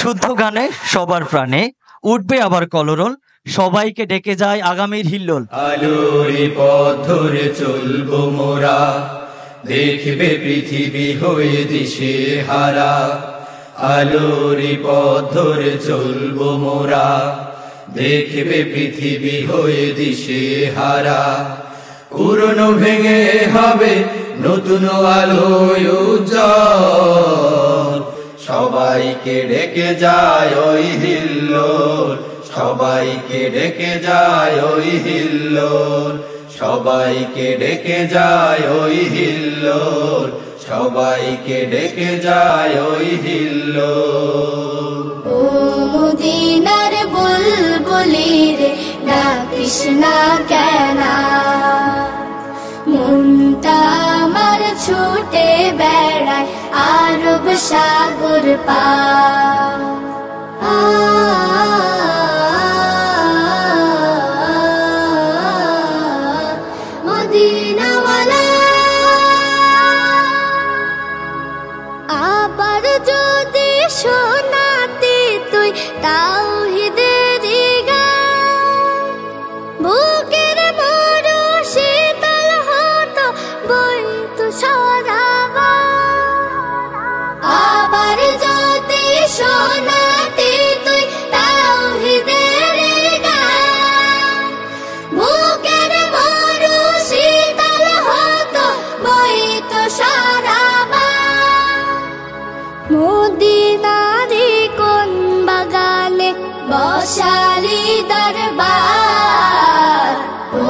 শুদ্ধ গানে সবার প্রাণে উঠবে আবার কলরল, সবাইকে ডেকে যায় আগামীর হিল্লোল। আলোরে পথ ধরে চলবো মোরা, দেখবে পৃথিবী হয়ে দিশে হারা। আলোরে পথ ধরে চলবো মোরা, দেখবে পৃথিবী হয়ে দিশে হারা। পুরনো ভেঙে হবে নতুন আলোয় উজ্জ্বল, সবাইকে ডেকে যায় ওই হিল্লোল, সবাইকে ডেকে যায় ওই হিল্লোল, সবাইকে ডেকে যায় ওই হিল্লোল, সবাইকে ডেকে যায় ওই হিল্লোল। ও মদিনার বুলবুলি রে, ডাকিস না কেন? মনটা আমার ছুটে বেড়ায় আরব সাগর পার। মদিনাওয়ালা আবার যদি শোনাতে তুই তাওহীদের গান, বুকের মরু শীতল হতো বইতো সারাবা। আবার যদি শোনাতে তুই তাওহীদের গান, বুকের মরু শীতল হতো বইতো সারাবা। মদিনারি কোন বাগানে বসালি দরবার, ও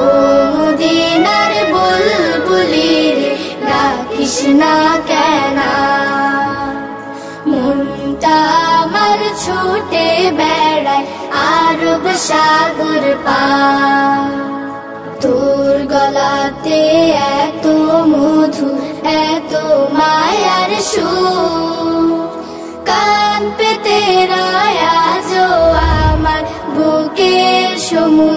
মদিনার বুলবুলি রে, ডাকিস না কেন? মনটা আমার ছুটে বেড়ায় আরব সাগর পার। তোর গলাতে এত মধু, এত মায়ার সুর, কান পেতে রয় আজো আমার বুকের সমুদ্র।